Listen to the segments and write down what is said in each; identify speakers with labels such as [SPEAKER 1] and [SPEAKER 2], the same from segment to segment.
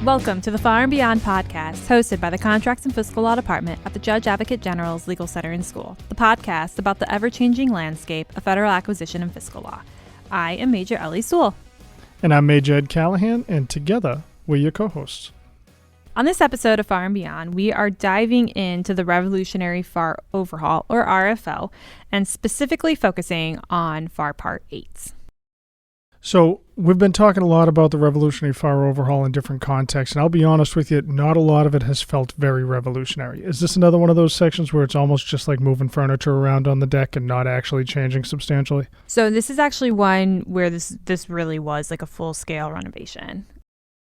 [SPEAKER 1] Welcome to the Far and Beyond podcast, hosted by the Contracts and Fiscal Law Department at the Judge Advocate General's Legal Center and School, the podcast about the ever-changing landscape of federal acquisition and fiscal law. I am Major Ellie Sewell.
[SPEAKER 2] And I'm Major Ed Callahan, and together we're your co-hosts.
[SPEAKER 1] On this episode of Far and Beyond, we are diving into the Revolutionary FAR Overhaul, or RFO, and specifically focusing on FAR Part 8.
[SPEAKER 2] So we've been talking a lot about the Revolutionary FAR Overhaul in different contexts, and I'll be honest with you, not a lot of it has felt very revolutionary. Is this another one of those sections where it's almost just like moving furniture around on the deck and not actually changing substantially?
[SPEAKER 1] So this is actually one where this really was like a full-scale renovation.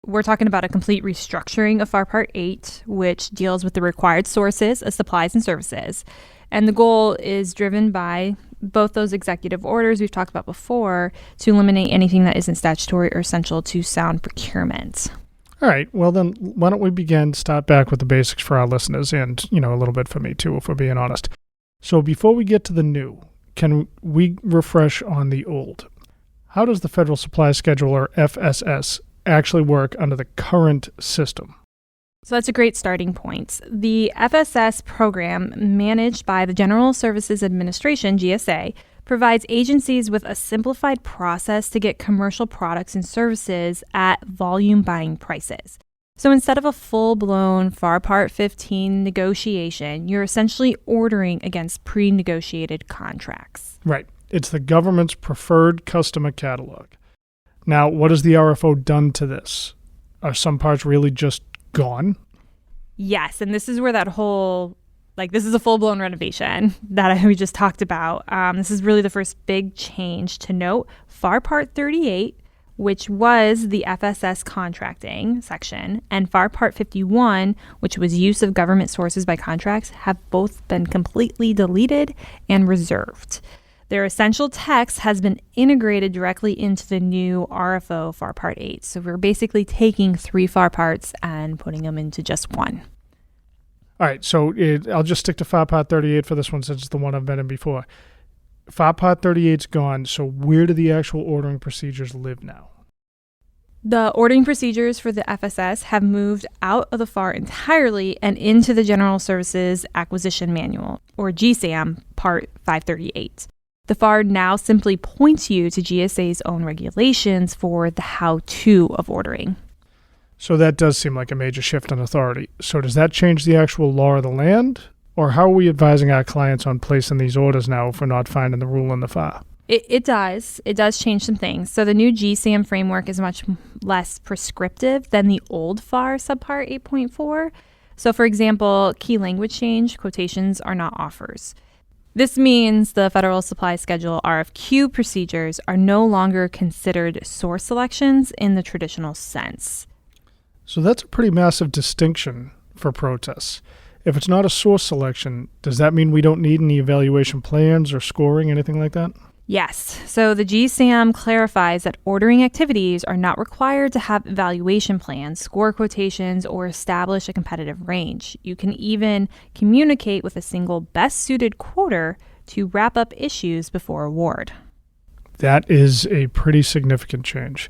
[SPEAKER 1] We're talking about a complete restructuring of FAR Part 8, which deals with the required sources of supplies and services. And the goal is driven by both those executive orders we've talked about before to eliminate anything that isn't statutory or essential to sound procurement.
[SPEAKER 2] All right. Well, then why don't we start back with the basics for our listeners and, a little bit for me too, if we're being honest. So before we get to the new, can we refresh on the old? How does the Federal Supply Schedule, or FSS, actually work under the current system?
[SPEAKER 1] So that's a great starting point. The FSS program, managed by the General Services Administration, GSA, provides agencies with a simplified process to get commercial products and services at volume buying prices. So instead of a full-blown FAR Part 15 negotiation, you're essentially ordering against pre-negotiated contracts.
[SPEAKER 2] Right. It's the government's preferred customer catalog. Now, what has the RFO done to this? Are some parts really just gone?
[SPEAKER 1] Yes, and this is where that whole, this is a full-blown renovation that we just talked about. This is really the first big change to note. FAR Part 38, which was the FSS contracting section, and FAR Part 51, which was use of government sources by contracts, have both been completely deleted and reserved. Their essential text has been integrated directly into the new RFO FAR Part 8. So we're basically taking 3 FAR parts and putting them into just one.
[SPEAKER 2] All right, so I'll just stick to FAR Part 38 for this one since it's the one I've been in before. FAR Part 38's gone, so where do the actual ordering procedures live now?
[SPEAKER 1] The ordering procedures for the FSS have moved out of the FAR entirely and into the General Services Acquisition Manual, or GSAM, Part 538. The FAR now simply points you to GSA's own regulations for the how-to of ordering.
[SPEAKER 2] So that does seem like a major shift in authority. So does that change the actual law of the land? Or how are we advising our clients on placing these orders now if we're not finding the rule in the FAR?
[SPEAKER 1] It does. It does change some things. So the new GSAM framework is much less prescriptive than the old FAR subpart 8.4. So for example, key language change, quotations are not offers. This means the Federal Supply Schedule RFQ procedures are no longer considered source selections in the traditional sense.
[SPEAKER 2] So that's a pretty massive distinction for protests. If it's not a source selection, does that mean we don't need any evaluation plans or scoring, anything like that?
[SPEAKER 1] Yes. So the GSAM clarifies that ordering activities are not required to have evaluation plans, score quotations, or establish a competitive range. You can even communicate with a single best-suited quoter to wrap up issues before award.
[SPEAKER 2] That is a pretty significant change.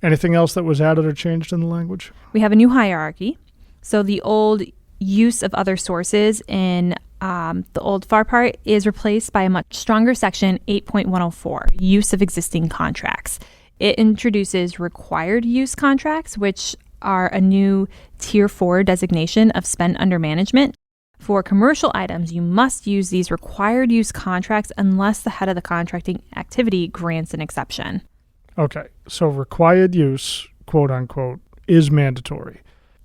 [SPEAKER 2] Anything else that was added or changed in the language?
[SPEAKER 1] We have a new hierarchy. So the old use of other sources in the old FAR part is replaced by a much stronger section 8.104, use of existing contracts. It introduces required use contracts, which are a new Tier 4 designation of spend under management. For commercial items, you must use these required use contracts unless the head of the contracting activity grants an exception.
[SPEAKER 2] Okay, so required use, quote unquote, is mandatory.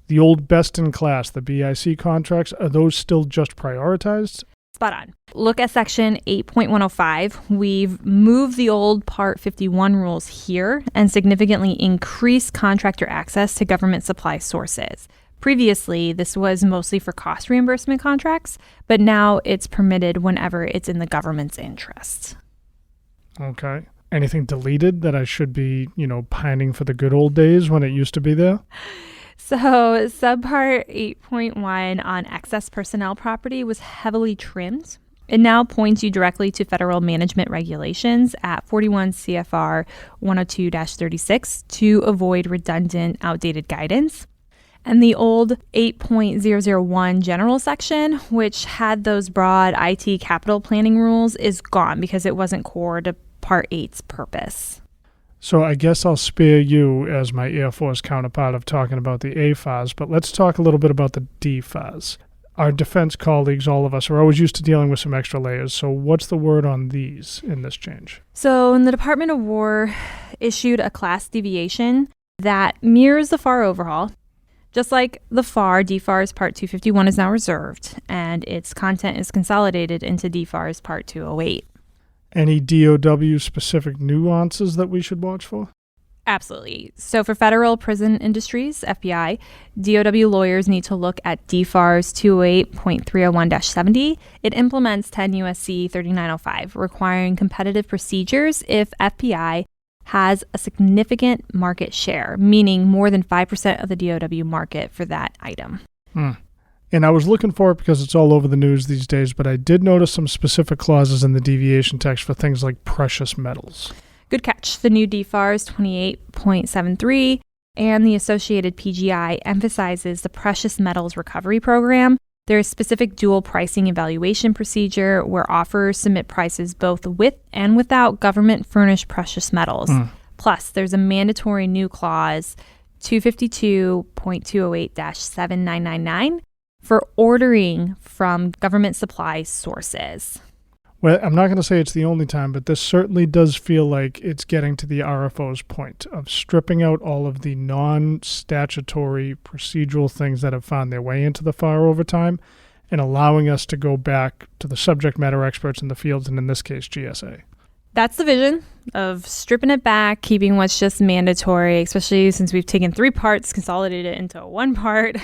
[SPEAKER 2] The old best-in-class, the BIC contracts, are those still just prioritized?
[SPEAKER 1] Spot on. Look at section 8.105. We've moved the old Part 51 rules here and significantly increased contractor access to government supply sources. Previously, this was mostly for cost reimbursement contracts, but now it's permitted whenever it's in the government's interest.
[SPEAKER 2] Okay. Anything deleted that I should be, pining for the good old days when it used to be there?
[SPEAKER 1] So subpart 8.1 on excess personnel property was heavily trimmed. It now points you directly to federal management regulations at 41 CFR 102-36 to avoid redundant, outdated guidance. And the old 8.001 general section, which had those broad IT capital planning rules, is gone because it wasn't core to Part 8's purpose.
[SPEAKER 2] So I guess I'll spare you as my Air Force counterpart of talking about the AFARs, but let's talk a little bit about the DFARs. Our defense colleagues, all of us, are always used to dealing with some extra layers. So what's the word on these in this change?
[SPEAKER 1] So the Department of War issued a class deviation that mirrors the FAR overhaul. Just like the FAR, DFAR's Part 251 is now reserved, and its content is consolidated into DFAR's Part 208.
[SPEAKER 2] Any DOW-specific nuances that we should watch for?
[SPEAKER 1] Absolutely. So for federal prison industries, FBI, DOW lawyers need to look at DFAR's 208.301-70. It implements 10 U.S.C. 3905, requiring competitive procedures if FBI has a significant market share, meaning more than 5% of the DOW market for that item.
[SPEAKER 2] And I was looking for it because it's all over the news these days, but I did notice some specific clauses in the deviation text for things like precious metals.
[SPEAKER 1] Good catch. The new DFARS 28.73 and the associated PGI emphasizes the precious metals recovery program. There is specific dual pricing evaluation procedure where offers submit prices both with and without government-furnished precious metals. Plus, there's a mandatory new clause, 252.208-7999, for ordering from government supply sources.
[SPEAKER 2] Well, I'm not going to say it's the only time, but this certainly does feel like it's getting to the RFO's point of stripping out all of the non-statutory procedural things that have found their way into the FAR over time and allowing us to go back to the subject matter experts in the fields, and in this case, GSA.
[SPEAKER 1] That's the vision of stripping it back, keeping what's just mandatory, especially since we've taken 3 parts, consolidated it into 1 part.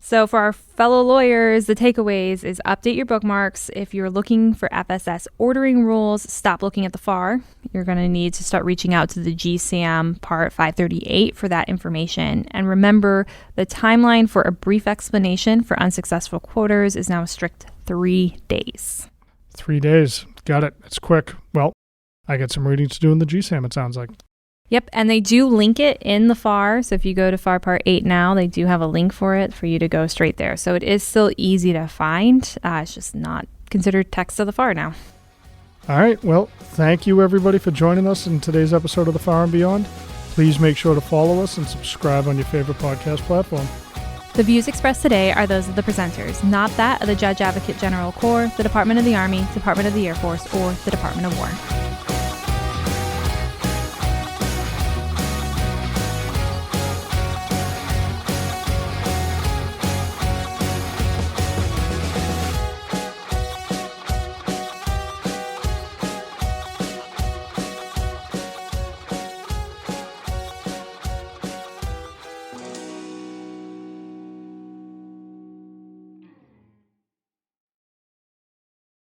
[SPEAKER 1] So for our fellow lawyers, the takeaways is update your bookmarks. If you're looking for FSS ordering rules, stop looking at the FAR. You're going to need to start reaching out to the GSAM Part 538 for that information. And remember, the timeline for a brief explanation for unsuccessful quoters is now a strict 3 days.
[SPEAKER 2] 3 days. Got it. It's quick. Well, I got some reading to do in the GSAM, it sounds like.
[SPEAKER 1] Yep, and they do link it in the FAR. So if you go to FAR Part 8 now, they do have a link for it for you to go straight there. So it is still easy to find. It's just not considered text of the FAR now.
[SPEAKER 2] All right. Well, thank you, everybody, for joining us in today's episode of The FAR and Beyond. Please make sure to follow us and subscribe on your favorite podcast platform.
[SPEAKER 1] The views expressed today are those of the presenters, not that of the Judge Advocate General Corps, the Department of the Army, Department of the Air Force, or the Department of War.